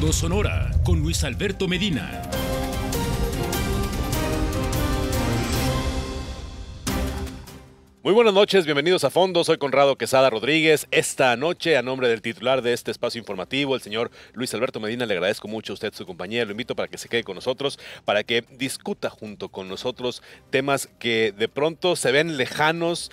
Fondo Sonora con Luis Alberto Medina. Muy buenas noches, bienvenidos a Fondo, soy Conrado Quesada Rodríguez. Esta noche, a nombre del titular de este espacio informativo, el señor Luis Alberto Medina, le agradezco mucho a usted su compañía. Lo invito para que se quede con nosotros, para que discuta junto con nosotros temas que de pronto se ven lejanos,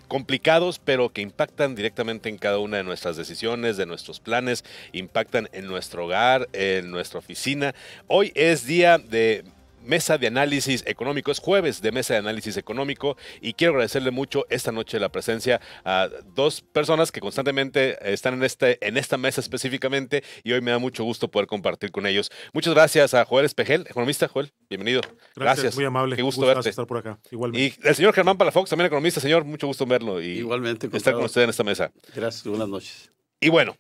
complicados, pero que impactan directamente en cada una de nuestras decisiones, de nuestros planes, impactan en nuestro hogar, en nuestra oficina. Hoy es día de Mesa de Análisis Económico, es jueves de Mesa de Análisis Económico y quiero agradecerle mucho esta noche la presencia a dos personas que constantemente están en esta mesa específicamente y hoy me da mucho gusto poder compartir con ellos. Muchas gracias a Joel Espejel, economista. Joel, bienvenido. Gracias. Muy amable. Qué gusto verte. Estar por acá. Igualmente. Y el señor Germán Palafox, también economista. Señor, mucho gusto en verlo y igualmente estar con usted en esta mesa. Gracias, buenas noches. Y bueno,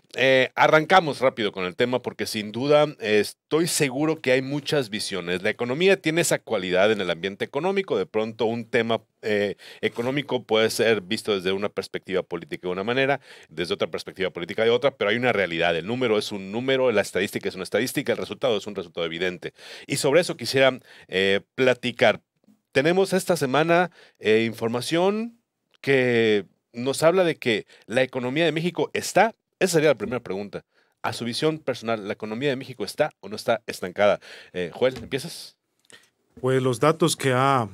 arrancamos rápido con el tema porque sin duda estoy seguro que hay muchas visiones. La economía tiene esa cualidad en el ambiente económico. De pronto un tema económico puede ser visto desde una perspectiva política de una manera, desde otra perspectiva política de otra, pero hay una realidad. El número es un número, la estadística es una estadística, el resultado es un resultado evidente. Y sobre eso quisiera platicar. Tenemos esta semana información que nos habla de que la economía de México está. Esa sería la primera pregunta. A su visión personal, ¿la economía de México está o no está estancada? Joel, ¿empiezas? Pues los datos que ha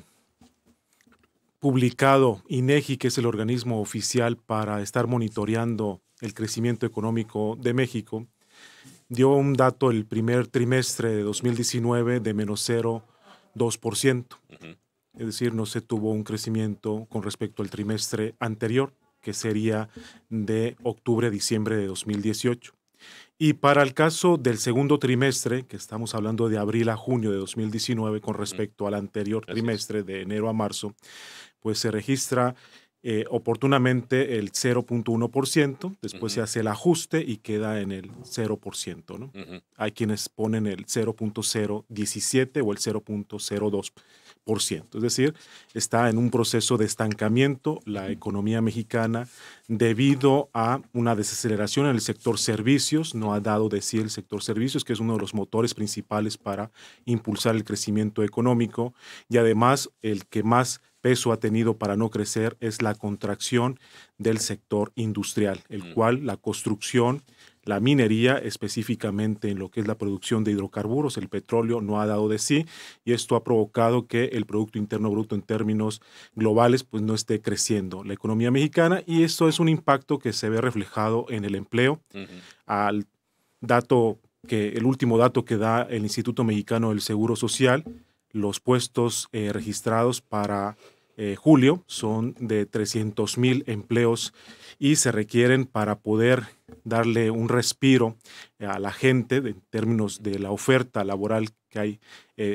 publicado INEGI, que es el organismo oficial para estar monitoreando el crecimiento económico de México, dio un dato el primer trimestre de 2019 de menos 0,2%. Es decir, no se tuvo un crecimiento con respecto al trimestre anterior, que sería de octubre a diciembre de 2018. Y para el caso del segundo trimestre, que estamos hablando de abril a junio de 2019 con respecto al anterior trimestre de enero a marzo, pues se registra oportunamente el 0,1%, después se hace el ajuste y queda en el 0%, ¿no? Hay quienes ponen el 0,017 o el 0,02%. Es decir, está en un proceso de estancamiento la economía mexicana debido a una desaceleración en el sector servicios. No ha dado de sí el sector servicios, que es uno de los motores principales para impulsar el crecimiento económico, y además el que más peso ha tenido para no crecer es la contracción del sector industrial, el cual la construcción, la minería, específicamente en lo que es la producción de hidrocarburos, el petróleo, no ha dado de sí, y esto ha provocado que el Producto Interno Bruto en términos globales pues no esté creciendo la economía mexicana, y esto es un impacto que se ve reflejado en el empleo. Al dato el último dato que da el Instituto Mexicano del Seguro Social, los puestos registrados para julio son de 300,000 empleos y se requieren para poder darle un respiro a la gente en términos de la oferta laboral que hay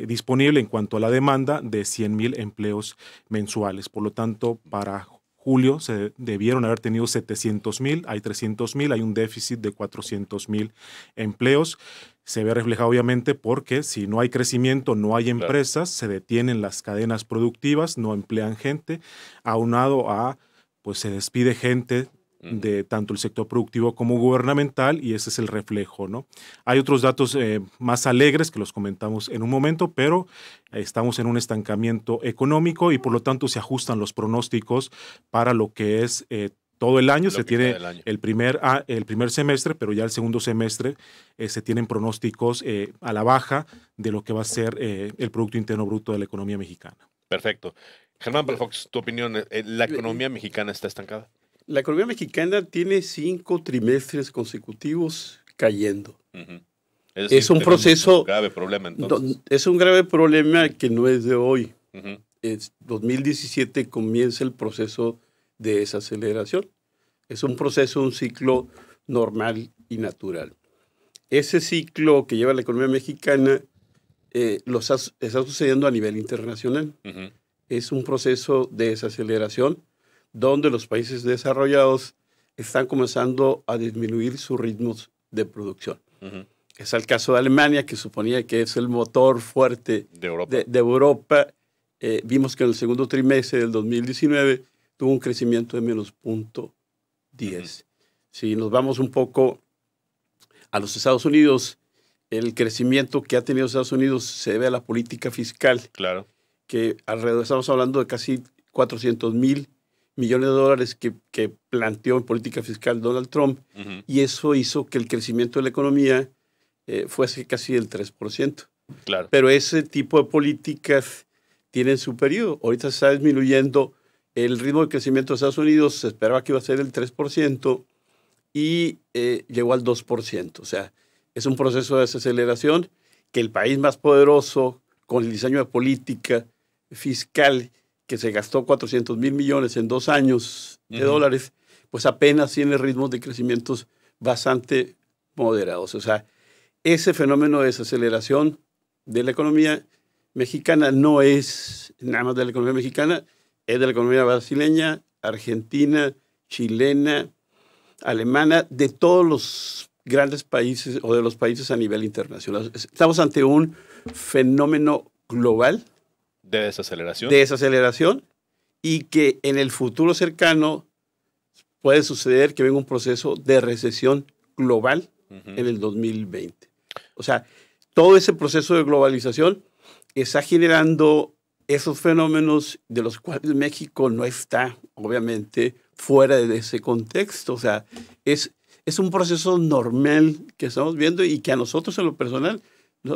disponible en cuanto a la demanda de 100,000 empleos mensuales. Por lo tanto, para julio se debieron haber tenido 700,000, hay 300,000, hay un déficit de 400,000 empleos. Se ve reflejado obviamente porque si no hay crecimiento, no hay empresas, se detienen las cadenas productivas, no emplean gente, aunado a, pues se despide gente de tanto el sector productivo como gubernamental, y ese es el reflejo, ¿no? Hay otros datos más alegres que los comentamos en un momento, pero estamos en un estancamiento económico y por lo tanto se ajustan los pronósticos para lo que es todo el año. Se tiene el primer semestre, pero ya el segundo semestre se tienen pronósticos a la baja de lo que va a ser el Producto Interno Bruto de la economía mexicana. Perfecto. Germán Palafox, tu opinión, ¿la economía mexicana está estancada? La economía mexicana tiene 5 trimestres consecutivos cayendo. Es un proceso... un grave problema, entonces. Es un grave problema que no es de hoy. Es 2017 comienza el proceso de desaceleración. Es un proceso, un ciclo normal y natural. Ese ciclo que lleva la economía mexicana está sucediendo a nivel internacional. Es un proceso de desaceleración donde los países desarrollados están comenzando a disminuir sus ritmos de producción. Es el caso de Alemania, que suponía que es el motor fuerte de Europa. Vimos que en el segundo trimestre del 2019 tuvo un crecimiento de menos 0,10. Si nos vamos un poco a los Estados Unidos, el crecimiento que ha tenido Estados Unidos se debe a la política fiscal, Claro. que alrededor, estamos hablando de casi 400,000 millones de dólares que planteó en política fiscal Donald Trump, y eso hizo que el crecimiento de la economía fuese casi del 3%. Claro. Pero ese tipo de políticas tienen su periodo. Ahorita se está disminuyendo el ritmo de crecimiento de Estados Unidos, se esperaba que iba a ser el 3% y llegó al 2%. O sea, es un proceso de desaceleración que el país más poderoso, con el diseño de política fiscal, que se gastó 400,000 millones en 2 años de dólares, pues apenas tiene ritmos de crecimientos bastante moderados. O sea, ese fenómeno de desaceleración de la economía mexicana no es nada más de la economía mexicana, es de la economía brasileña, argentina, chilena, alemana, de todos los grandes países o de los países a nivel internacional. Estamos ante un fenómeno global De desaceleración. de desaceleración y que en el futuro cercano puede suceder que venga un proceso de recesión global en el 2020. O sea, todo ese proceso de globalización está generando esos fenómenos de los cuales México no está, obviamente, fuera de ese contexto. O sea, es un proceso normal que estamos viendo y que a nosotros en lo personal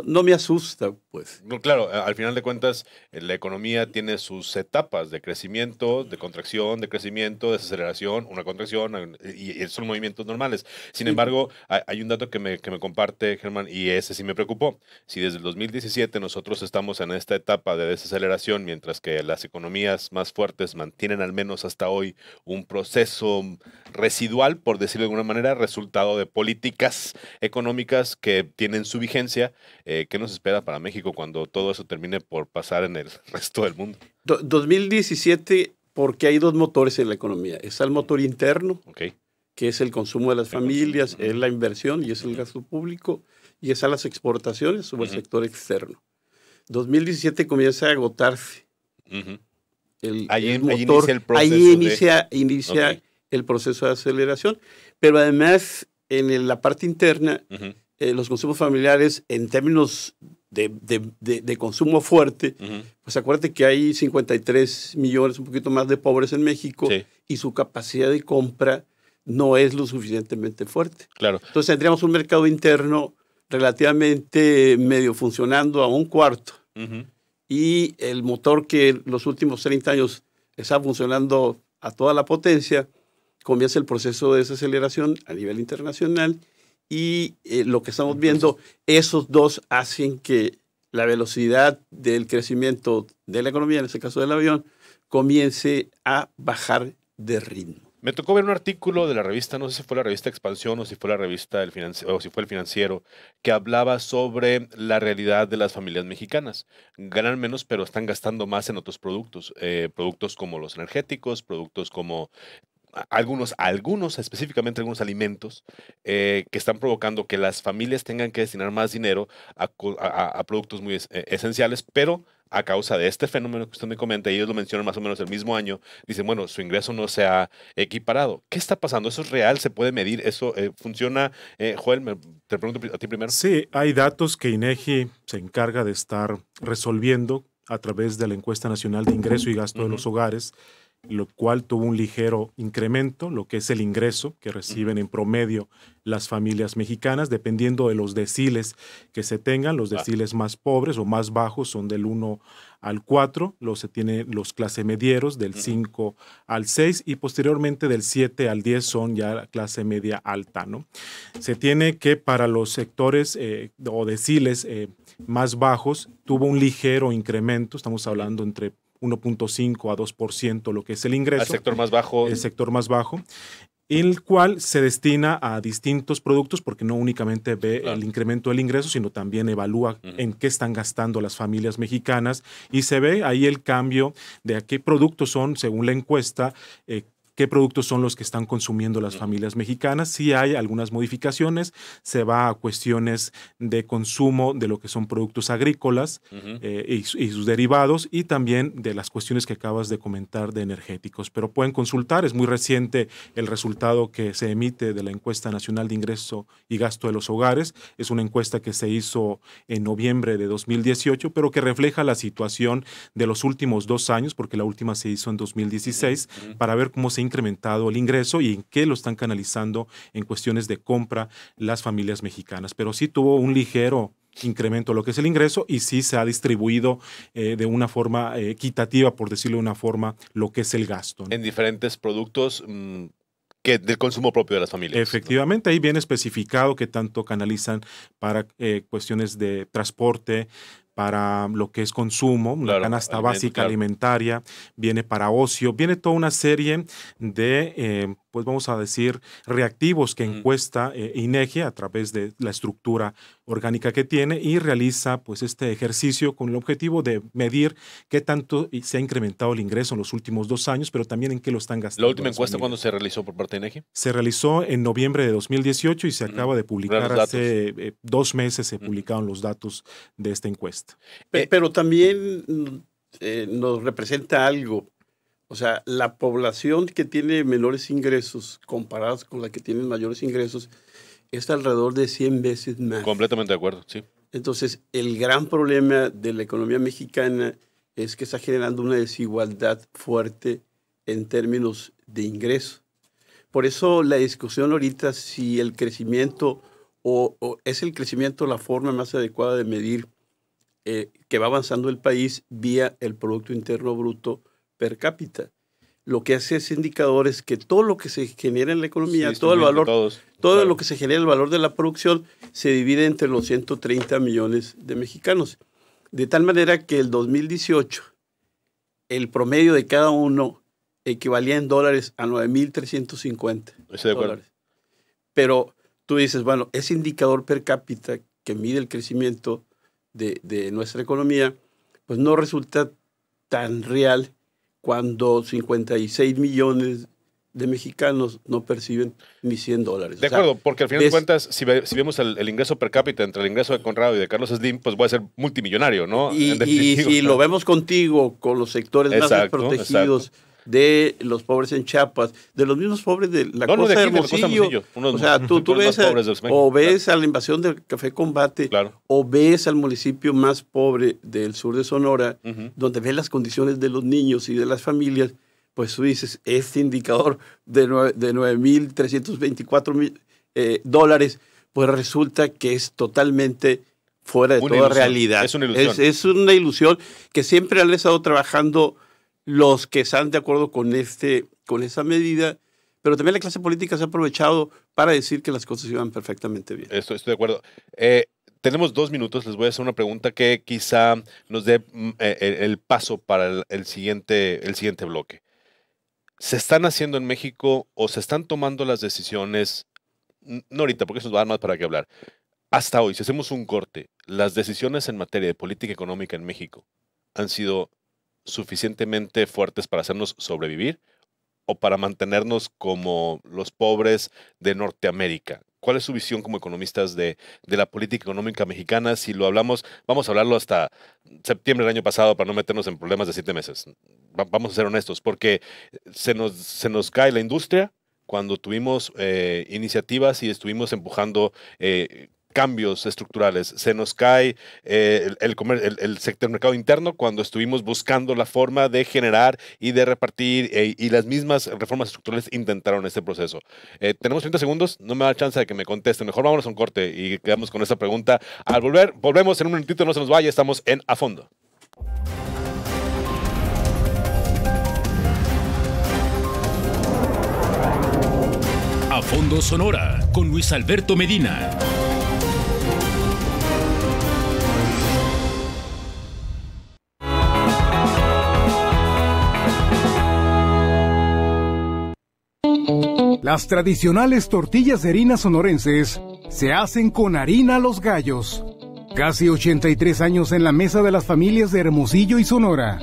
no me asusta, pues. No, claro, al final de cuentas, la economía tiene sus etapas de crecimiento, de contracción, de crecimiento, de desaceleración, una contracción, y son movimientos normales. Sin embargo, hay un dato que me comparte, Germán, y ese sí me preocupó. Si desde el 2017 nosotros estamos en esta etapa de desaceleración, mientras que las economías más fuertes mantienen al menos hasta hoy un proceso residual, por decirlo de alguna manera, resultado de políticas económicas que tienen su vigencia, ¿qué nos espera para México cuando todo eso termine por pasar en el resto del mundo? 2017, porque hay dos motores en la economía. Está el motor interno, Okay. que es el consumo de las familias, es la inversión y es el gasto público, y están las exportaciones o el sector externo. 2017 comienza a agotarse Ahí el motor. inicia el proceso Ahí inicia Okay. el proceso de aceleración, pero además en la parte interna, los consumos familiares en términos de consumo fuerte, pues acuérdate que hay 53 millones, un poquito más de pobres en México, Sí. y su capacidad de compra no es lo suficientemente fuerte. Claro. Entonces tendríamos un mercado interno relativamente medio funcionando a un cuarto, y el motor que los últimos 30 años está funcionando a toda la potencia, comienza el proceso de desaceleración a nivel internacional, y lo que estamos viendo, esos dos hacen que la velocidad del crecimiento de la economía, en este caso del avión, comience a bajar de ritmo. Me tocó ver un artículo de la revista, no sé si fue la revista Expansión o si fue la revista o si fue el Financiero, que hablaba sobre la realidad de las familias mexicanas. Ganan menos, pero están gastando más en otros productos. Productos como los energéticos, productos como algunos, específicamente algunos alimentos, que están provocando que las familias tengan que destinar más dinero a productos muy esenciales, pero a causa de este fenómeno que usted me comenta, y ellos lo mencionan más o menos el mismo año, dicen, bueno, su ingreso no se ha equiparado. ¿Qué está pasando? ¿Eso es real? ¿Se puede medir? ¿Eso funciona? Joel, te pregunto a ti primero. Sí, hay datos que INEGI se encarga de estar resolviendo a través de la encuesta nacional de ingreso y gasto de los hogares, lo cual tuvo un ligero incremento, lo que es el ingreso que reciben en promedio las familias mexicanas, dependiendo de los deciles que se tengan. Los deciles más pobres o más bajos son del 1 al 4, se tienen los clase medieros del 5 al 6 y posteriormente del 7 al 10 son ya la clase media alta, ¿no? Se tiene que para los sectores o deciles más bajos tuvo un ligero incremento, estamos hablando entre 1.5 a 2% lo que es el ingreso. Al sector más bajo. El sector más bajo, el cual se destina a distintos productos porque no únicamente ve el incremento del ingreso, sino también evalúa en qué están gastando las familias mexicanas y se ve ahí el cambio de a qué productos son, según la encuesta, qué productos son los que están consumiendo las familias mexicanas. Sí hay algunas modificaciones, se va a cuestiones de consumo de lo que son productos agrícolas y sus derivados, y también de las cuestiones que acabas de comentar de energéticos. Pero pueden consultar, es muy reciente el resultado que se emite de la Encuesta Nacional de Ingreso y Gasto de los Hogares. Es una encuesta que se hizo en noviembre de 2018, pero que refleja la situación de los últimos 2 años, porque la última se hizo en 2016, para ver cómo se ha incrementado el ingreso y en qué lo están canalizando en cuestiones de compra las familias mexicanas. Pero sí tuvo un ligero incremento lo que es el ingreso, y sí se ha distribuido de una forma equitativa, por decirlo de una forma, lo que es el gasto, ¿no? En diferentes productos que del consumo propio de las familias. Efectivamente, ¿no? Ahí viene especificado que tanto canalizan para cuestiones de transporte, para lo que es consumo, claro, la canasta básica alimentaria, viene para ocio, viene toda una serie de, pues vamos a decir, reactivos que encuesta INEGI a través de la estructura orgánica que tiene, y realiza pues este ejercicio con el objetivo de medir qué tanto se ha incrementado el ingreso en los últimos 2 años, pero también en qué lo están gastando. ¿La última encuesta cuándo se realizó por parte de INEGI? Se realizó en noviembre de 2018 y se acaba de publicar hace 2 meses, se publicaron los datos de esta encuesta. Pero también nos representa algo. O sea, la población que tiene menores ingresos comparados con la que tiene mayores ingresos es alrededor de 100 veces más. Completamente de acuerdo, sí. Entonces, el gran problema de la economía mexicana es que está generando una desigualdad fuerte en términos de ingreso. Por eso la discusión ahorita si el crecimiento o es el crecimiento la forma más adecuada de medir que va avanzando el país vía el Producto Interno Bruto per cápita. Lo que hace ese indicador es que todo lo que se genera en la economía, todo el valor, todo lo que se genera, el valor de la producción, se divide entre los 130 millones de mexicanos. De tal manera que el 2018, el promedio de cada uno equivalía en dólares a $9,350. Estoy de acuerdo. Pero tú dices, bueno, ese indicador per cápita que mide el crecimiento de nuestra economía, pues no resulta tan real cuando 56 millones de mexicanos no perciben ni $100. De acuerdo, porque al final de cuentas, si vemos el ingreso per cápita entre el ingreso de Conrado y de Carlos Slim, pues voy a ser multimillonario, ¿no? Y si lo vemos contigo con los sectores más desprotegidos, de los pobres en Chiapas, de los mismos pobres de la costa de Hermosillo. O sea, tú ves a la invasión del Café Combate, claro, o ves al municipio más pobre del sur de Sonora, donde ves las condiciones de los niños y de las familias, pues tú dices, este indicador de $9,324 pues resulta que es totalmente fuera de toda realidad. Es una ilusión. Es una ilusión que siempre han estado trabajando los que están de acuerdo con esa medida, pero también la clase política se ha aprovechado para decir que las cosas iban perfectamente bien. Estoy de acuerdo. Tenemos 2 minutos, les voy a hacer una pregunta que quizá nos dé el paso para el siguiente bloque. ¿Se están haciendo en México o se están tomando las decisiones, no ahorita, porque eso nos va a dar más para qué hablar, hasta hoy, si hacemos un corte, las decisiones en materia de política económica en México han sido suficientemente fuertes para hacernos sobrevivir o para mantenernos como los pobres de Norteamérica? ¿Cuál es su visión como economistas de la política económica mexicana? Si lo hablamos, vamos a hablarlo hasta septiembre del año pasado para no meternos en problemas de 7 meses. Vamos a ser honestos, porque se nos cae la industria cuando tuvimos iniciativas y estuvimos empujando cambios estructurales. Se nos cae el sector mercado interno cuando estuvimos buscando la forma de generar y de repartir y las mismas reformas estructurales intentaron este proceso. Tenemos 30 segundos, no me da chance de que me contesten. Mejor vámonos a un corte y quedamos con esta pregunta. Al volver, volvemos en un minutito, no se nos vaya, estamos en A Fondo. A Fondo Sonora con Luis Alberto Medina. Las tradicionales tortillas de harina sonorenses se hacen con harina Los Gallos. Casi 83 años en la mesa de las familias de Hermosillo y Sonora.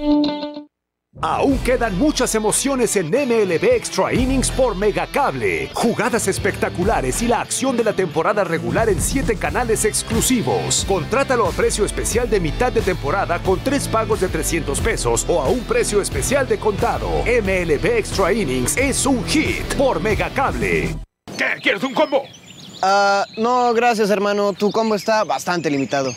Aún quedan muchas emociones en MLB Extra Innings por Megacable. Jugadas espectaculares y la acción de la temporada regular en 7 canales exclusivos. Contrátalo a precio especial de mitad de temporada con 3 pagos de $300 o a un precio especial de contado. MLB Extra Innings es un hit por Megacable. ¿Qué? ¿Quieres un combo? No, gracias, hermano. Tu combo está bastante limitado.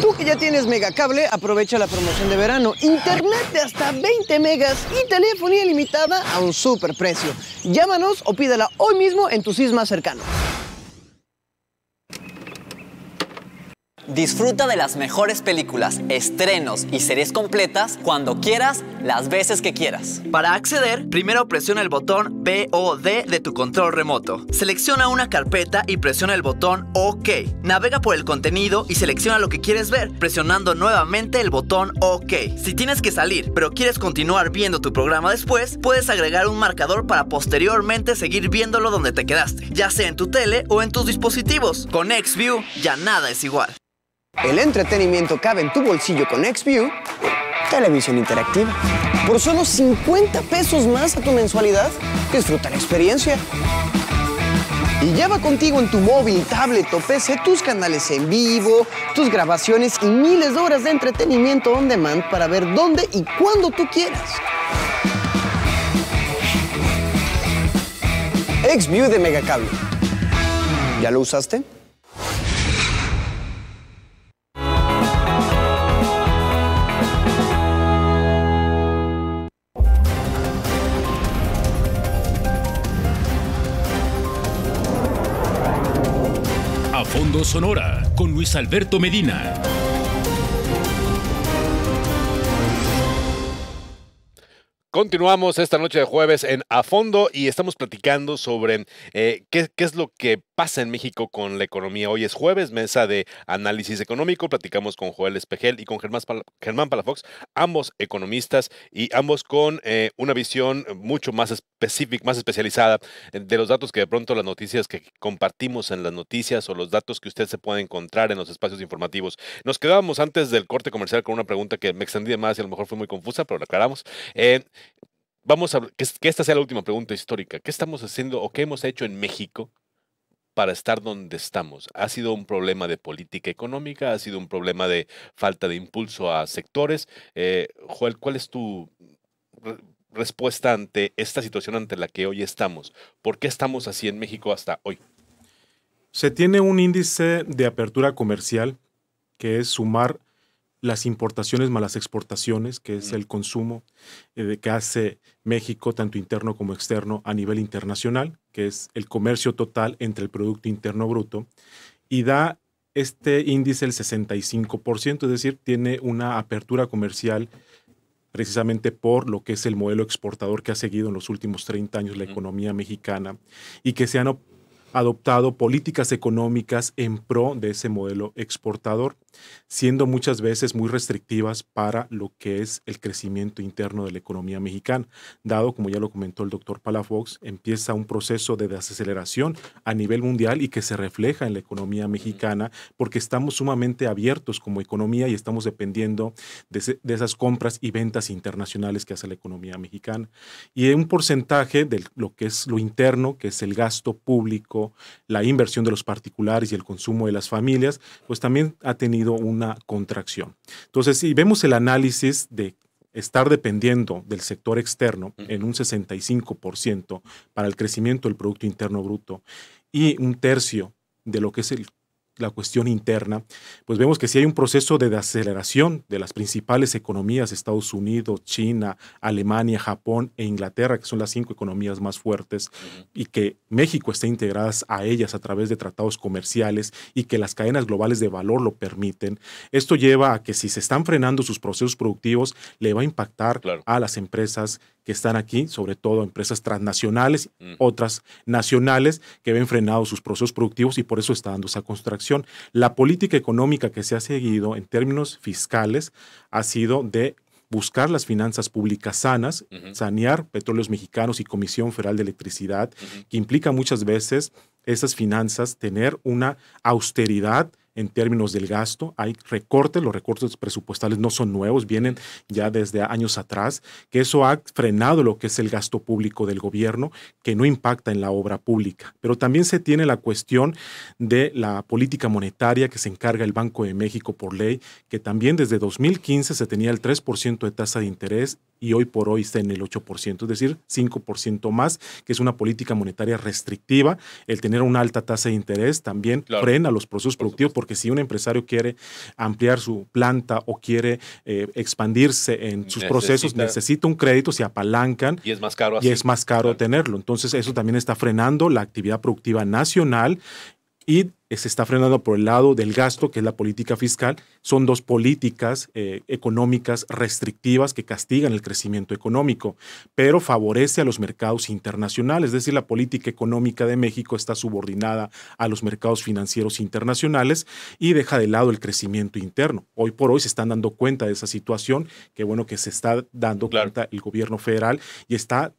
Tú que ya tienes Megacable, aprovecha la promoción de verano. Internet de hasta 20 megas y telefonía limitada a un super precio. Llámanos o pídela hoy mismo en tu CIS más cercano. Disfruta de las mejores películas, estrenos y series completas cuando quieras, las veces que quieras. Para acceder, primero presiona el botón POD de tu control remoto. Selecciona una carpeta y presiona el botón OK. Navega por el contenido y selecciona lo que quieres ver, presionando nuevamente el botón OK. Si tienes que salir, pero quieres continuar viendo tu programa después, puedes agregar un marcador para posteriormente seguir viéndolo donde te quedaste, ya sea en tu tele o en tus dispositivos. Con XView, ya nada es igual. El entretenimiento cabe en tu bolsillo con XView, televisión interactiva. Por solo 50 pesos más a tu mensualidad, disfruta la experiencia. Y lleva contigo en tu móvil, tablet o PC tus canales en vivo, tus grabaciones y miles de horas de entretenimiento on demand para ver dónde y cuándo tú quieras. XView de Megacable. ¿Ya lo usaste? A Fondo Sonora con Luis Alberto Medina. Continuamos esta noche de jueves en A Fondo y estamos platicando sobre qué es lo que pasa en México con la economía. Hoy es jueves, mesa de análisis económico. Platicamos con Joel Espejel y con Germán Palafox, ambos economistas y ambos con una visión mucho más específica, más especializada de los datos que de pronto las noticias que compartimos en las noticias o los datos que usted se puede encontrar en los espacios informativos. Nos quedábamos antes del corte comercial con una pregunta que me extendí de más y a lo mejor fue muy confusa, pero la aclaramos. Vamos a que esta sea la última pregunta histórica. ¿Qué estamos haciendo o qué hemos hecho en México para estar donde estamos? ¿Ha sido un problema de política económica? ¿Ha sido un problema de falta de impulso a sectores? Joel, ¿cuál es tu respuesta ante esta situación ante la que hoy estamos? ¿Por qué estamos así en México hasta hoy? Se tiene un índice de apertura comercial que es sumar las importaciones más las exportaciones, que es el consumo que hace México, tanto interno como externo, a nivel internacional, que es el comercio total entre el Producto Interno Bruto, y da este índice el 65%, es decir, tiene una apertura comercial precisamente por lo que es el modelo exportador que ha seguido en los últimos 30 años la economía mexicana y que se han adoptado políticas económicas en pro de ese modelo exportador, siendo muchas veces muy restrictivas para lo que es el crecimiento interno de la economía mexicana. Dado, como ya lo comentó el doctor Palafox, empieza un proceso de desaceleración a nivel mundial y que se refleja en la economía mexicana porque estamos sumamente abiertos como economía y estamos dependiendo de esas compras y ventas internacionales que hace la economía mexicana. Y un porcentaje de lo que es lo interno, que es el gasto público, la inversión de los particulares y el consumo de las familias, pues también ha tenido una contracción. Entonces, si vemos el análisis de estar dependiendo del sector externo en un 65% para el crecimiento del Producto Interno Bruto y un tercio de lo que es la cuestión interna, pues vemos que sí hay un proceso de desaceleración de las principales economías, Estados Unidos, China, Alemania, Japón e Inglaterra, que son las 5 economías más fuertes, y que México está integradas a ellas a través de tratados comerciales y que las cadenas globales de valor lo permiten. Esto lleva a que si se están frenando sus procesos productivos, le va a impactar a las empresas que están aquí, sobre todo empresas transnacionales, otras nacionales que ven frenados sus procesos productivos y por eso está dando esa contracción. La política económica que se ha seguido en términos fiscales ha sido de buscar las finanzas públicas sanas, sanear Petróleos Mexicanos y Comisión Federal de Electricidad, que implica muchas veces esas finanzas tener una austeridad en términos del gasto. Hay recortes, los recortes presupuestales no son nuevos, vienen ya desde años atrás, que eso ha frenado lo que es el gasto público del gobierno, que no impacta en la obra pública. Pero también se tiene la cuestión de la política monetaria que se encarga el Banco de México por ley, que también desde 2015 se tenía el 3% de tasa de interés y hoy por hoy está en el 8%, es decir, 5% más, que es una política monetaria restrictiva. El tener una alta tasa de interés también frena los procesos productivos, porque si un empresario quiere ampliar su planta o quiere expandirse en sus procesos, necesita un crédito, se apalancan y es más caro, tenerlo. Entonces eso también está frenando la actividad productiva nacional y se está frenando por el lado del gasto, que es la política fiscal. Son dos políticas económicas restrictivas que castigan el crecimiento económico, pero favorece a los mercados internacionales. Es decir, la política económica de México está subordinada a los mercados financieros internacionales y deja de lado el crecimiento interno. Hoy por hoy se están dando cuenta de esa situación, que bueno que se está dando cuenta el gobierno federal y está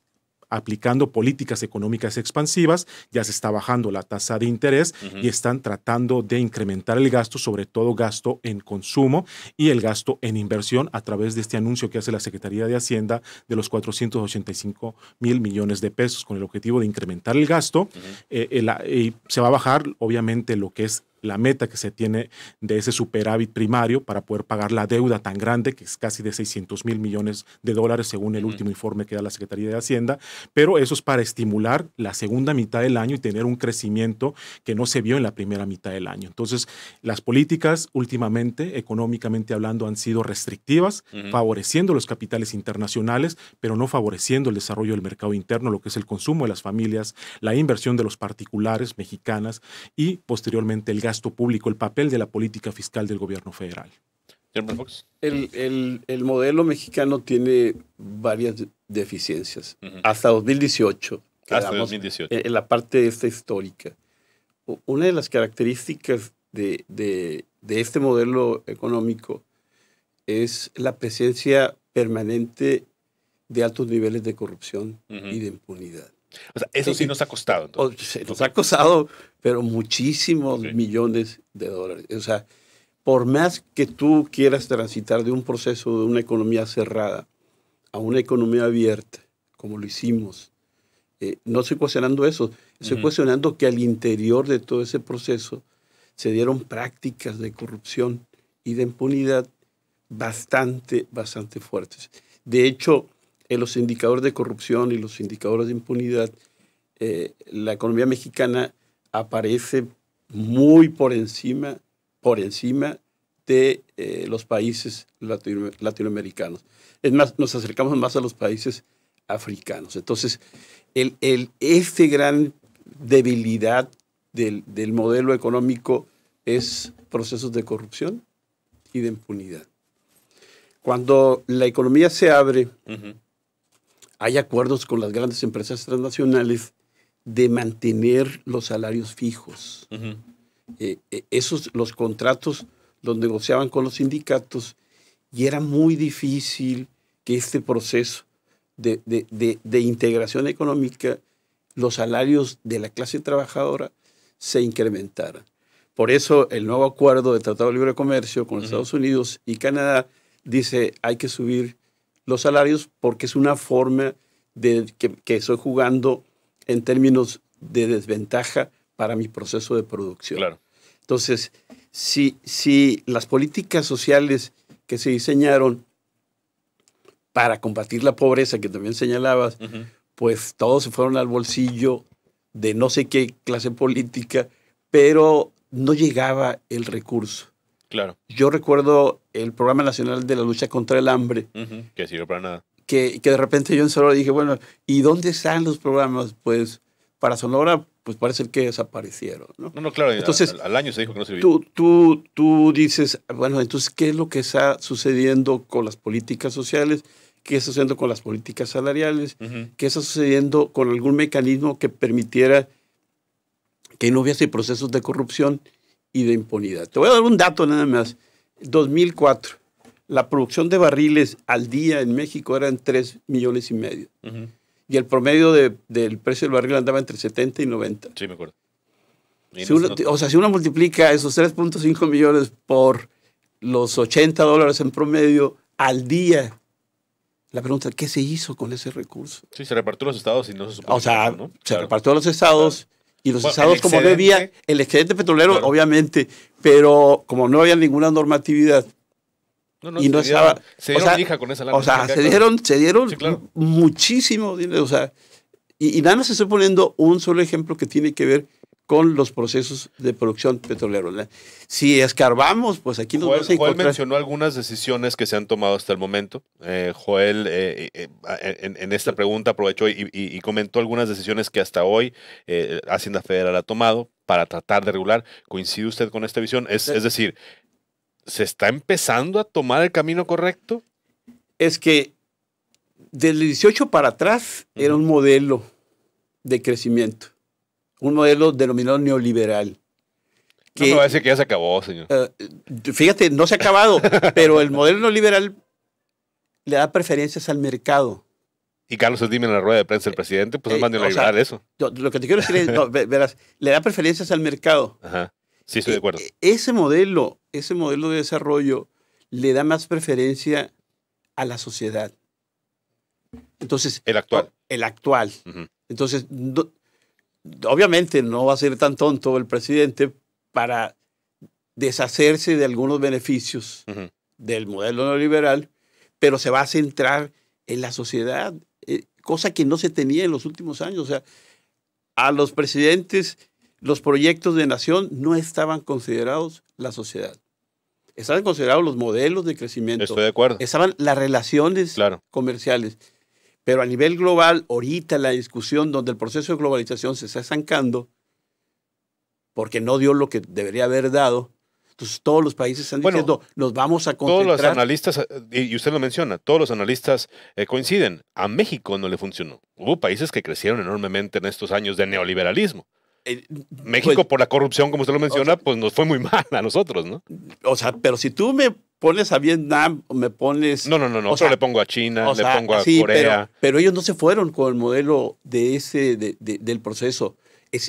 aplicando políticas económicas expansivas, ya se está bajando la tasa de interés y están tratando de incrementar el gasto, sobre todo gasto en consumo y el gasto en inversión a través de este anuncio que hace la Secretaría de Hacienda de los 485,000 millones de pesos con el objetivo de incrementar el gasto. Y se va a bajar obviamente lo que es la meta que se tiene de ese superávit primario para poder pagar la deuda tan grande, que es casi de 600,000 millones de dólares según el último informe que da la Secretaría de Hacienda, pero eso es para estimular la segunda mitad del año y tener un crecimiento que no se vio en la primera mitad del año. Entonces, las políticas últimamente, económicamente hablando, han sido restrictivas, favoreciendo los capitales internacionales, pero no favoreciendo el desarrollo del mercado interno, lo que es el consumo de las familias, la inversión de los particulares mexicanas y posteriormente el gasto público, el papel de la política fiscal del gobierno federal. El modelo mexicano tiene varias deficiencias. Hasta 2018. Hasta 2018. En la parte esta histórica. Una de las características de este modelo económico es la presencia permanente de altos niveles de corrupción y de impunidad. O sea, eso sí nos ha costado. Entonces. Nos ha costado, pero muchísimos millones de dólares. O sea, por más que tú quieras transitar de un proceso de una economía cerrada a una economía abierta, como lo hicimos, no estoy cuestionando eso. Estoy cuestionando que al interior de todo ese proceso se dieron prácticas de corrupción y de impunidad bastante fuertes. De hecho, en los indicadores de corrupción y los indicadores de impunidad, la economía mexicana aparece muy por encima de los países latinoamericanos. Es más, nos acercamos más a los países africanos. Entonces, este gran debilidad del modelo económico es procesos de corrupción y de impunidad. Cuando la economía se abre, hay acuerdos con las grandes empresas transnacionales de mantener los salarios fijos. Los contratos los negociaban con los sindicatos y era muy difícil que este proceso de integración económica, los salarios de la clase trabajadora se incrementaran. Por eso el nuevo acuerdo de Tratado de Libre Comercio con Estados Unidos y Canadá dice hay que subir los salarios porque es una forma de que estoy jugando en términos de desventaja para mi proceso de producción. Claro. Entonces, si las políticas sociales que se diseñaron para combatir la pobreza, que también señalabas, pues todos se fueron al bolsillo de no sé qué clase política, pero no llegaba el recurso. Claro. Yo recuerdo el Programa Nacional de la Lucha contra el Hambre. Que sirvió para nada. Que de repente yo en Sonora dije, bueno, ¿y dónde están los programas? Pues para Sonora, pues parece que desaparecieron, ¿no? No, claro, entonces, al año se dijo que no servía. Tú dices, bueno, entonces, ¿qué es lo que está sucediendo con las políticas sociales? ¿Qué está sucediendo con las políticas salariales? ¿Qué está sucediendo con algún mecanismo que permitiera que no hubiese procesos de corrupción y de impunidad? Te voy a dar un dato nada más. 2004, la producción de barriles al día en México era en 3,5 millones. Y el promedio del precio del barril andaba entre 70 y 90. Sí, me acuerdo. Si uno multiplica esos 3.5 millones por los $80 en promedio al día, la pregunta es, ¿qué se hizo con ese recurso? Sí, se repartió a los estados y no se supo. ¿no? Se repartió a los estados y los estados, como no había el excedente petrolero, obviamente, pero como no había ninguna normatividad, y no estaba... Se dieron hija con esa lana. O sea, se dieron sí, claro, muchísimo dinero. O sea, y nada más estoy poniendo un solo ejemplo que tiene que ver con los procesos de producción petrolera, ¿verdad? Si escarbamos, pues aquí nos vamos a encontrar... Joel mencionó algunas decisiones que se han tomado hasta el momento. Joel, en esta pregunta aprovechó y comentó algunas decisiones que hasta hoy Hacienda Federal ha tomado para tratar de regular. ¿Coincide usted con esta visión? Es decir, ¿se está empezando a tomar el camino correcto? Es que del 18 para atrás era un modelo de crecimiento. Un modelo denominado neoliberal. No me va a decir que ya se acabó, señor. Fíjate, no se ha acabado, pero el modelo neoliberal le da preferencias al mercado. Y Carlos Slim en la rueda de prensa del presidente, pues es más neoliberal eso. Lo que te quiero decir es, verás, le da preferencias al mercado. Ajá. Sí, estoy de acuerdo. Ese modelo de desarrollo le da más preferencia a la sociedad. Entonces, el actual. El actual. Entonces, obviamente no va a ser tan tonto el presidente para deshacerse de algunos beneficios del modelo neoliberal, pero se va a centrar en la sociedad, cosa que no se tenía en los últimos años. O sea, a los presidentes, los proyectos de nación no estaban considerados la sociedad. Estaban considerados los modelos de crecimiento. Estoy de acuerdo. Estaban las relaciones comerciales. Pero a nivel global, ahorita la discusión donde el proceso de globalización se está estancando, porque no dio lo que debería haber dado, entonces todos los países están diciendo, nos vamos a concentrar. Todos los analistas, y usted lo menciona, todos los analistas coinciden, a México no le funcionó. Hubo países que crecieron enormemente en estos años de neoliberalismo. México, pues, por la corrupción, como usted lo menciona, pues nos fue muy mal a nosotros, ¿no? O sea, pero si tú me pones a Vietnam o me pones... No, pero le pongo a China, le pongo a Corea. Pero ellos no se fueron con el modelo del proceso.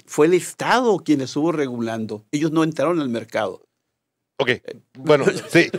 Fue el Estado quien estuvo regulando. Ellos no entraron al mercado. Ok, bueno, sí,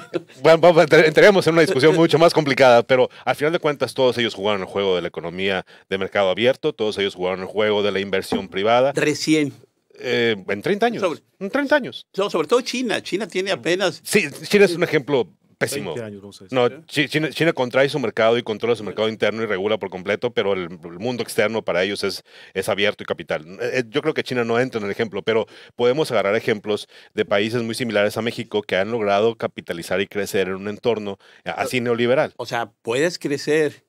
entraríamos en una discusión mucho más complicada, pero al final de cuentas todos ellos jugaron el juego de la economía de mercado abierto, todos ellos jugaron el juego de la inversión privada. Recién. En 30 años. En 30 años. No, sobre todo China. China tiene apenas... Sí, China es un ejemplo pésimo. 20 años, vamos a decir. No, China contrae su mercado y controla su mercado interno y regula por completo, pero el mundo externo para ellos es abierto y capital. Yo creo que China no entra en el ejemplo, pero podemos agarrar ejemplos de países muy similares a México que han logrado capitalizar y crecer en un entorno así neoliberal. O sea, puedes crecer,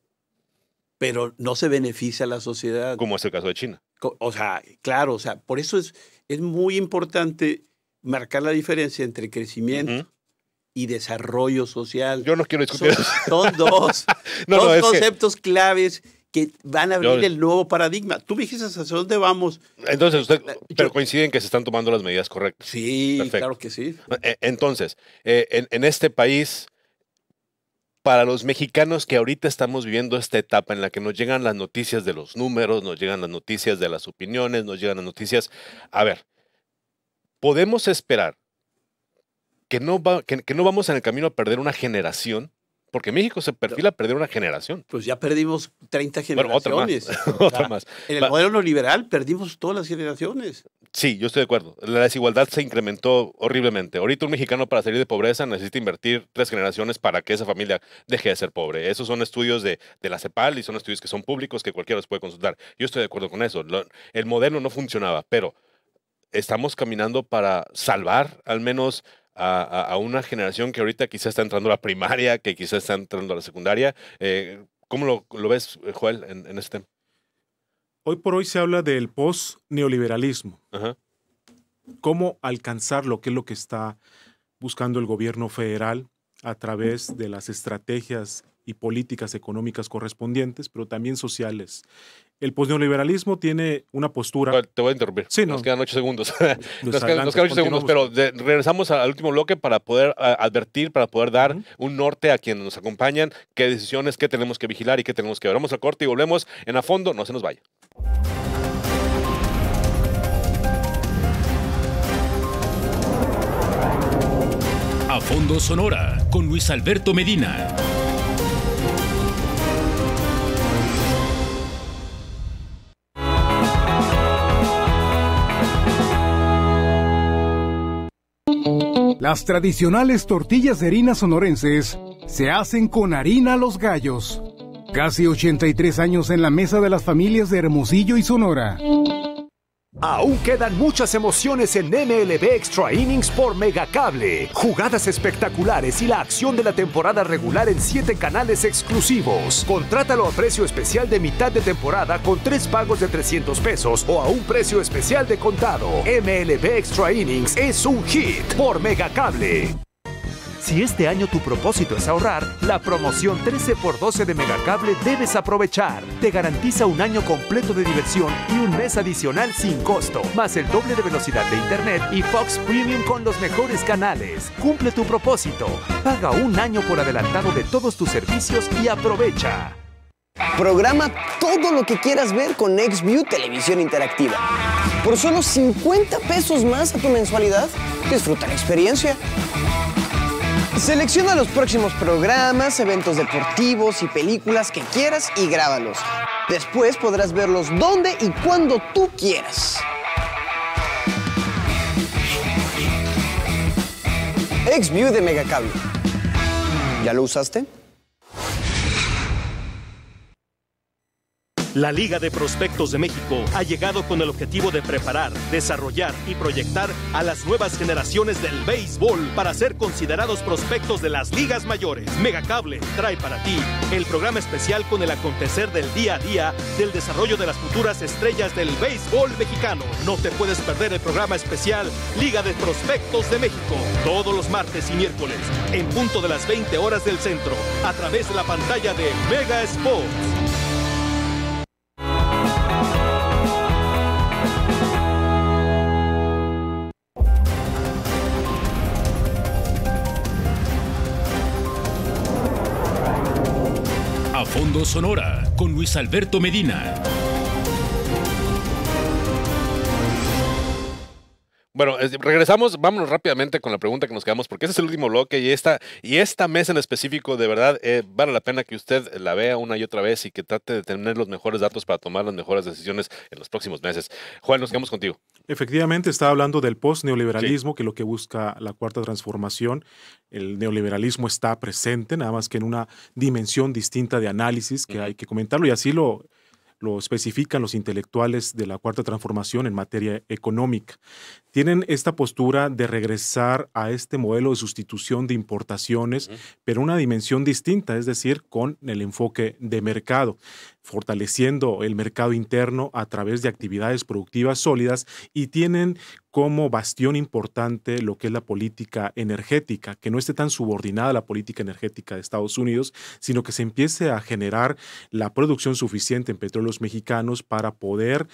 pero no se beneficia a la sociedad. Como es el caso de China. O sea, claro, o sea, por eso es muy importante marcar la diferencia entre crecimiento y desarrollo social. Yo no quiero discutir eso. Son dos conceptos claves que van a abrir el nuevo paradigma. Tú me dijiste hacia dónde vamos. Entonces, pero coinciden que se están tomando las medidas correctas. Sí, perfecto. Claro que sí. Entonces, en este país, para los mexicanos que ahorita estamos viviendo esta etapa en la que nos llegan las noticias de los números, nos llegan las noticias de las opiniones, nos llegan las noticias... A ver, podemos esperar que no vamos en el camino a perder una generación, porque México se perfila a perder una generación. Pues ya perdimos 30 generaciones. Bueno, otra más. En el modelo neoliberal perdimos todas las generaciones. Sí, yo estoy de acuerdo. La desigualdad se incrementó horriblemente. Ahorita un mexicano para salir de pobreza necesita invertir 3 generaciones para que esa familia deje de ser pobre. Esos son estudios de la CEPAL y son estudios que son públicos que cualquiera los puede consultar. Yo estoy de acuerdo con eso. El modelo no funcionaba, pero estamos caminando para salvar al menos a una generación que ahorita quizá está entrando a la primaria, que quizá está entrando a la secundaria. ¿Cómo lo ves, Joel, en este tema? Hoy por hoy se habla del post-neoliberalismo. ¿Cómo alcanzar lo que es lo que está buscando el gobierno federal a través de las estrategias y políticas económicas correspondientes, pero también sociales? El posneoliberalismo tiene una postura... Te voy a interrumpir. Sí, nos quedan 8 segundos. Nos quedan 8 segundos, pero regresamos al último bloque para poder advertir, para poder dar un norte a quienes nos acompañan, qué decisiones, qué tenemos que vigilar y qué tenemos que ver. Vamos al corte y volvemos en A Fondo. No se nos vaya. A Fondo Sonora con Luis Alberto Medina. Las tradicionales tortillas de harina sonorenses se hacen con harina Los Gallos. Casi 83 años en la mesa de las familias de Hermosillo y Sonora. Aún quedan muchas emociones en MLB Extra Innings por Megacable. Jugadas espectaculares y la acción de la temporada regular en 7 canales exclusivos. Contrátalo a precio especial de mitad de temporada con 3 pagos de $300 o a un precio especial de contado. MLB Extra Innings es un hit por Megacable. Si este año tu propósito es ahorrar, la promoción 13x12 de Megacable debes aprovechar. Te garantiza un año completo de diversión y un mes adicional sin costo, más el doble de velocidad de internet y Fox Premium con los mejores canales. Cumple tu propósito. Paga un año por adelantado de todos tus servicios y aprovecha. Programa todo lo que quieras ver con XView Televisión Interactiva. Por solo 50 pesos más a tu mensualidad, disfruta la experiencia. Selecciona los próximos programas, eventos deportivos y películas que quieras y grábalos. Después podrás verlos donde y cuando tú quieras. XView de Megacable. ¿Ya lo usaste? La Liga de Prospectos de México ha llegado con el objetivo de preparar, desarrollar y proyectar a las nuevas generaciones del béisbol para ser considerados prospectos de las ligas mayores. Megacable trae para ti el programa especial con el acontecer del día a día del desarrollo de las futuras estrellas del béisbol mexicano. No te puedes perder el programa especial Liga de Prospectos de México todos los martes y miércoles en punto de las 20 horas del centro a través de la pantalla de Mega Sports. A Fondo Sonora con Luis Alberto Medina. Bueno, regresamos, vámonos rápidamente con la pregunta que nos quedamos, porque ese es el último bloque y esta mesa en específico, de verdad, vale la pena que usted la vea una y otra vez y que trate de tener los mejores datos para tomar las mejores decisiones en los próximos meses. Juan, nos quedamos contigo. Efectivamente, estaba hablando del post-neoliberalismo, que es lo que busca la Cuarta Transformación. El neoliberalismo está presente, nada más que en una dimensión distinta de análisis, que hay que comentarlo, y así lo especifican los intelectuales de la Cuarta Transformación en materia económica. Tienen esta postura de regresar a este modelo de sustitución de importaciones, pero una dimensión distinta, es decir, con el enfoque de mercado, fortaleciendo el mercado interno a través de actividades productivas sólidas, y tienen como bastión importante lo que es la política energética, que no esté tan subordinada a la política energética de Estados Unidos, sino que se empiece a generar la producción suficiente en petróleos mexicanos para poder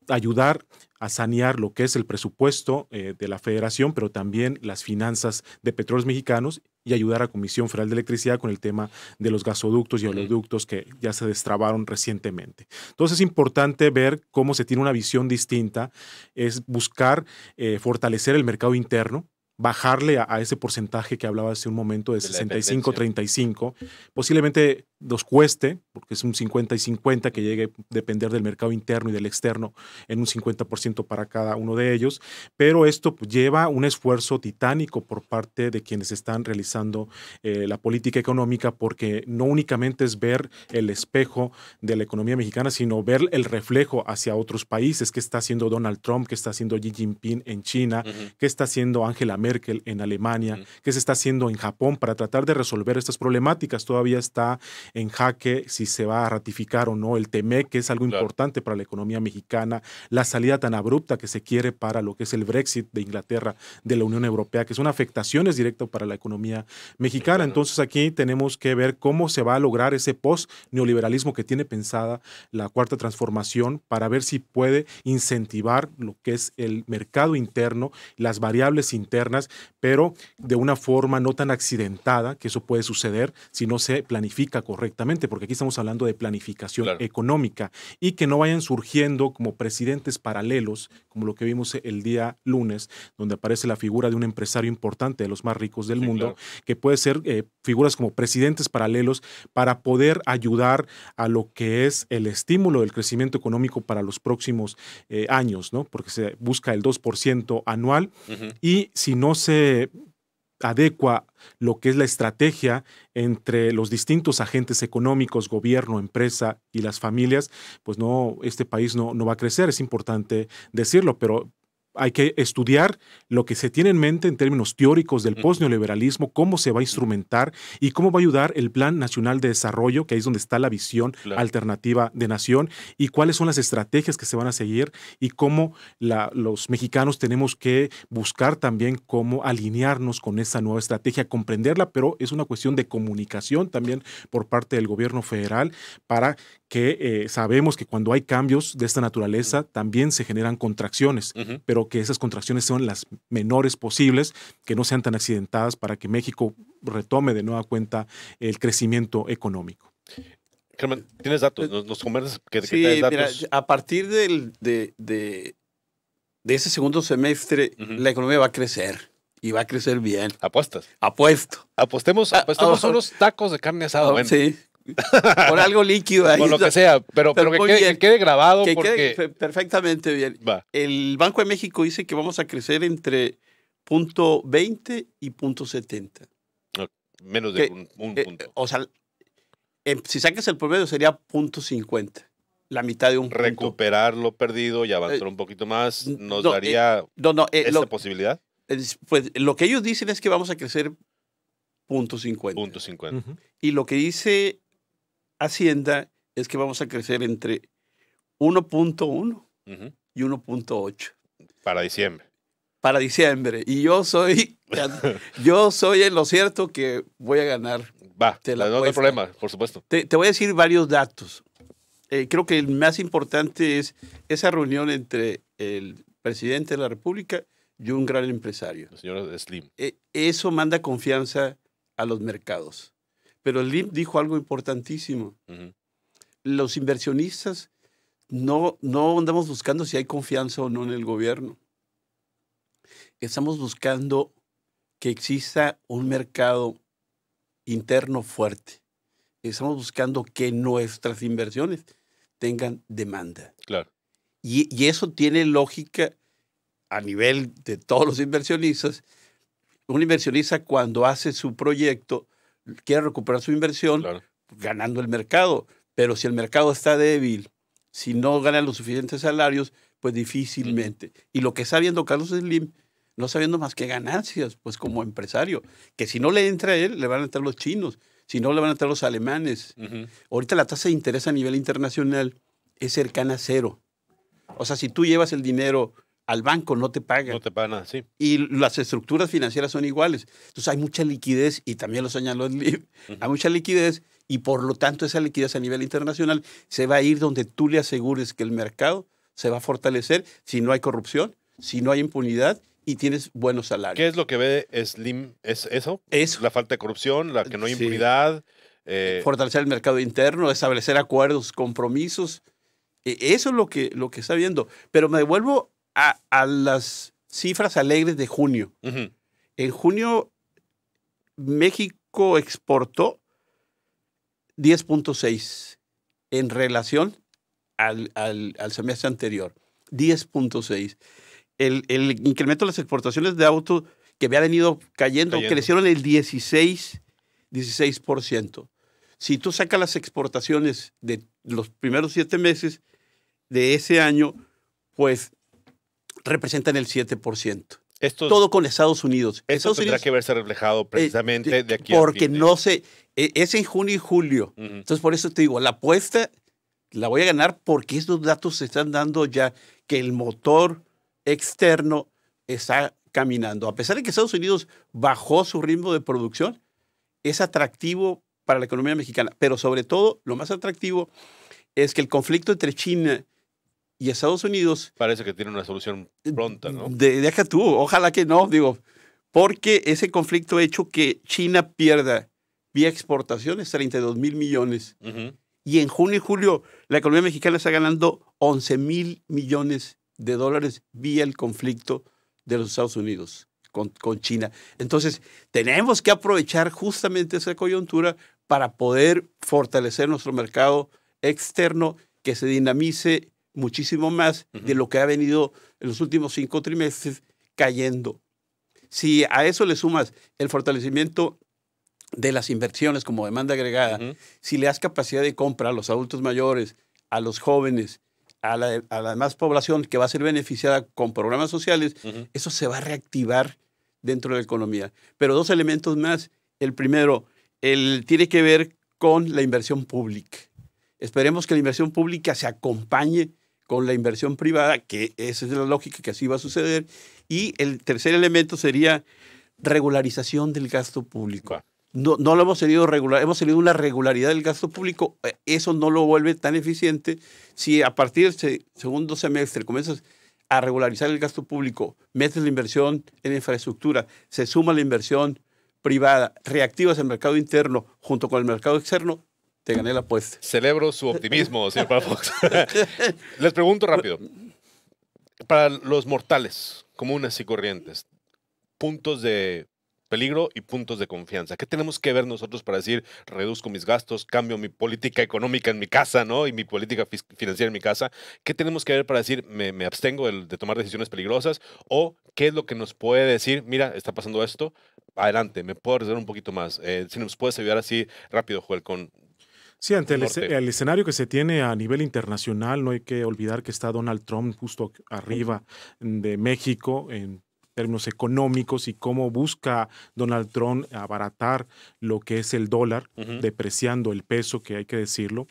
ayudar a sanear lo que es el presupuesto de la Federación, pero también las finanzas de Petróleos Mexicanos, y ayudar a Comisión Federal de Electricidad con el tema de los gasoductos y oleoductos que ya se destrabaron recientemente. Entonces es importante ver cómo se tiene una visión distinta, es buscar fortalecer el mercado interno, bajarle a ese porcentaje que hablaba hace un momento de 65-35, posiblemente nos cueste, porque es un 50 y 50 que llegue a depender del mercado interno y del externo en un 50% para cada uno de ellos, pero esto lleva un esfuerzo titánico por parte de quienes están realizando la política económica, porque no únicamente es ver el espejo de la economía mexicana, sino ver el reflejo hacia otros países. ¿Qué está haciendo Donald Trump? ¿Qué está haciendo Xi Jinping en China? ¿Qué está haciendo Angela Merkel en Alemania? ¿Qué se está haciendo en Japón para tratar de resolver estas problemáticas? Todavía está en jaque si se va a ratificar o no el TEMEC, que es algo importante para la economía mexicana, la salida tan abrupta que se quiere para lo que es el Brexit de Inglaterra de la Unión Europea, que son afectaciones directas para la economía mexicana. Entonces aquí tenemos que ver cómo se va a lograr ese post-neoliberalismo que tiene pensada la Cuarta Transformación, para ver si puede incentivar lo que es el mercado interno, las variables internas, internas, pero de una forma no tan accidentada, que eso puede suceder si no se planifica correctamente, porque aquí estamos hablando de planificación económica, y que no vayan surgiendo como presidentes paralelos, como lo que vimos el día lunes, donde aparece la figura de un empresario importante de los más ricos del mundo, que puede ser figuras como presidentes paralelos para poder ayudar a lo que es el estímulo del crecimiento económico para los próximos años, ¿no? Porque se busca el 2% anual, y si no se adecua lo que es la estrategia entre los distintos agentes económicos, gobierno, empresa y las familias, pues no, este país no va a crecer. Es importante decirlo, pero hay que estudiar lo que se tiene en mente en términos teóricos del postneoliberalismo, cómo se va a instrumentar y cómo va a ayudar el Plan Nacional de Desarrollo, que ahí es donde está la visión alternativa de nación, y cuáles son las estrategias que se van a seguir y cómo los mexicanos tenemos que buscar también cómo alinearnos con esa nueva estrategia, comprenderla, pero es una cuestión de comunicación también por parte del gobierno federal para que sabemos que cuando hay cambios de esta naturaleza también se generan contracciones, pero que esas contracciones son las menores posibles, que no sean tan accidentadas para que México retome de nueva cuenta el crecimiento económico. Germán, ¿tienes datos? ¿Nos conversas que sí, tienes datos? Mira, a partir de ese segundo semestre, la economía va a crecer. Y va a crecer bien. ¿Apuestas? Apuesto. Apostemos unos tacos de carne asada. Bueno. Sí. Por algo líquido ahí. Por lo que sea, pero que quede grabado. Quede perfectamente bien. Va. El Banco de México dice que vamos a crecer entre 0.20 y 0.70. No, menos de un punto. O sea, si sacas el promedio sería 0.50. La mitad de un punto. Recuperar lo perdido y avanzar un poquito más nos daría esa posibilidad. Pues lo que ellos dicen es que vamos a crecer 0.50. 0.50. Y lo que dice Hacienda es que vamos a crecer entre 1.1 y 1.8. Para diciembre. Para diciembre. Y yo soy en lo cierto que voy a ganar. Va, no hay problema, por supuesto. Te voy a decir varios datos. Creo que el más importante es esa reunión entre el presidente de la República y un gran empresario. El señor Slim. Eso manda confianza a los mercados. Pero Slim dijo algo importantísimo. Los inversionistas no andamos buscando si hay confianza o no en el gobierno. Estamos buscando que exista un mercado interno fuerte. Estamos buscando que nuestras inversiones tengan demanda. Claro. Y eso tiene lógica a nivel de todos los inversionistas. Un inversionista cuando hace su proyecto quiere recuperar su inversión ganando el mercado. Pero si el mercado está débil, si no ganan los suficientes salarios, pues difícilmente. Y lo que está viendo Carlos Slim, no está viendo más que ganancias, pues como empresario. Que si no le entra a él, le van a entrar los chinos. Si no, le van a entrar los alemanes. Ahorita la tasa de interés a nivel internacional es cercana a cero. O sea, si tú llevas el dinero al banco, no te pagan. No te pagan nada, sí. Y las estructuras financieras son iguales. Entonces hay mucha liquidez, y también lo señaló Slim, hay mucha liquidez, y por lo tanto esa liquidez a nivel internacional se va a ir donde tú le asegures que el mercado se va a fortalecer si no hay corrupción, si no hay impunidad y tienes buenos salarios. ¿Qué es lo que ve Slim? ¿Es eso? Eso. La falta de corrupción, la que no hay impunidad. Fortalecer el mercado interno, establecer acuerdos, compromisos. Eso es lo que está viendo. Pero me devuelvo a las cifras alegres de junio. En junio, México exportó 10.6 en relación al semestre anterior. 10.6. El incremento de las exportaciones de autos que había venido cayendo. Crecieron el 16%. Si tú sacas las exportaciones de los primeros 7 meses de ese año, pues representan el 7%. Todo con Estados Unidos. Esto tendrá que verse reflejado precisamente de aquí porque no sé, es en junio y julio. Entonces, por eso te digo, la apuesta la voy a ganar porque estos datos se están dando ya que el motor externo está caminando. A pesar de que Estados Unidos bajó su ritmo de producción, es atractivo para la economía mexicana. Pero sobre todo, lo más atractivo es que el conflicto entre China y Estados Unidos... Parece que tiene una solución pronta, ¿no? Deja tú, ojalá que no, digo, porque ese conflicto ha hecho que China pierda vía exportaciones 32,000 millones. Y en junio y julio la economía mexicana está ganando 11,000 millones de dólares vía el conflicto de los Estados Unidos con China. Entonces, tenemos que aprovechar justamente esa coyuntura para poder fortalecer nuestro mercado externo, que se dinamice muchísimo más de lo que ha venido en los últimos 5 trimestres cayendo. Si a eso le sumas el fortalecimiento de las inversiones como demanda agregada, si le das capacidad de compra a los adultos mayores, a los jóvenes, a la demás población que va a ser beneficiada con programas sociales, eso se va a reactivar dentro de la economía. Pero 2 elementos más. El primero, tiene que ver con la inversión pública. Esperemos que la inversión pública se acompañe con la inversión privada, que esa es la lógica que así va a suceder. Y el tercer elemento sería regularización del gasto público. No lo hemos tenido regular, hemos tenido una regularidad del gasto público. Eso no lo vuelve tan eficiente. Si a partir de este segundo semestre comienzas a regularizar el gasto público, metes la inversión en infraestructura, se suma la inversión privada, reactivas el mercado interno junto con el mercado externo, te gané la apuesta. Celebro su optimismo, señor Palafox. Les pregunto rápido. Para los mortales, comunes y corrientes, puntos de peligro y puntos de confianza. ¿Qué tenemos que ver nosotros para decir, reduzco mis gastos, cambio mi política económica en mi casa, ¿no? Y mi política financiera en mi casa? ¿Qué tenemos que ver para decir, me abstengo de tomar decisiones peligrosas? ¿O qué es lo que nos puede decir, mira, está pasando esto, adelante, me puedo arriesgar un poquito más? Si nos puedes ayudar así rápido, Joel, con... Sí, ante el escenario que se tiene a nivel internacional, no hay que olvidar que está Donald Trump justo arriba de México en términos económicos y cómo busca Donald Trump abaratar lo que es el dólar, depreciando el peso, que hay que decirlo.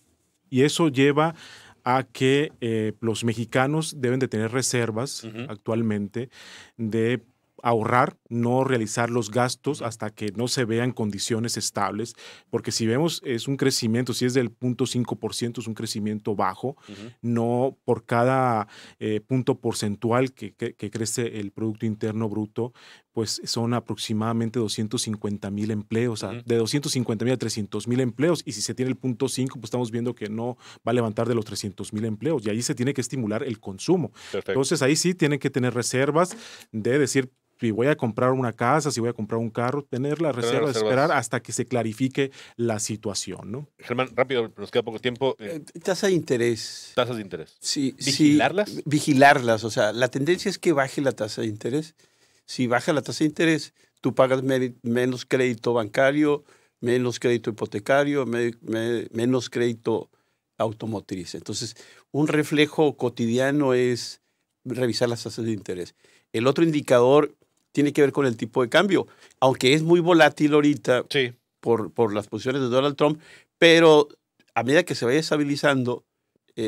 Y eso lleva a que los mexicanos deben de tener reservas actualmente de ahorrar, no realizar los gastos hasta que no se vean condiciones estables, porque si vemos es un crecimiento, si es del 0.5%, es un crecimiento bajo, no por cada punto porcentual que crece el Producto Interno Bruto, pues son aproximadamente 250,000 empleos, de 250,000 a 300,000 empleos, y si se tiene el 0.5, pues estamos viendo que no va a levantar de los 300,000 empleos, y ahí se tiene que estimular el consumo. Perfecto. Entonces ahí sí tienen que tener reservas de decir, si voy a comprar una casa, si voy a comprar un carro, tener la reserva de esperar hasta que se clarifique la situación, ¿no? Germán, rápido, nos queda poco tiempo. Tasa de interés. Tasas de interés. Sí, ¿Vigilarlas? Sí, vigilarlas. O sea, la tendencia es que baje la tasa de interés. Si baja la tasa de interés, tú pagas menos crédito bancario, menos crédito hipotecario, menos crédito automotriz. Entonces, un reflejo cotidiano es revisar las tasas de interés. El otro indicador tiene que ver con el tipo de cambio, aunque es muy volátil ahorita por las posiciones de Donald Trump, pero a medida que se vaya estabilizando,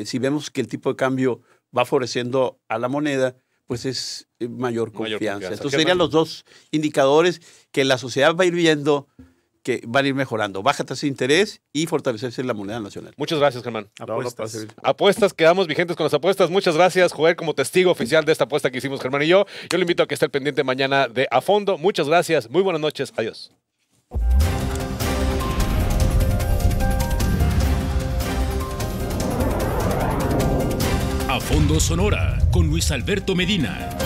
si vemos que el tipo de cambio va favoreciendo a la moneda, pues es mayor confianza. Entonces serían los dos indicadores que la sociedad va a ir viendo que van a ir mejorando. Baja tasa de interés y fortalecerse en la moneda nacional. Muchas gracias, Germán. Apuestas, quedamos vigentes con las apuestas. Muchas gracias, Joel, como testigo oficial de esta apuesta que hicimos Germán y yo. Yo le invito a que esté al pendiente mañana de A Fondo. Muchas gracias, muy buenas noches, adiós. A Fondo Sonora con Luis Alberto Medina.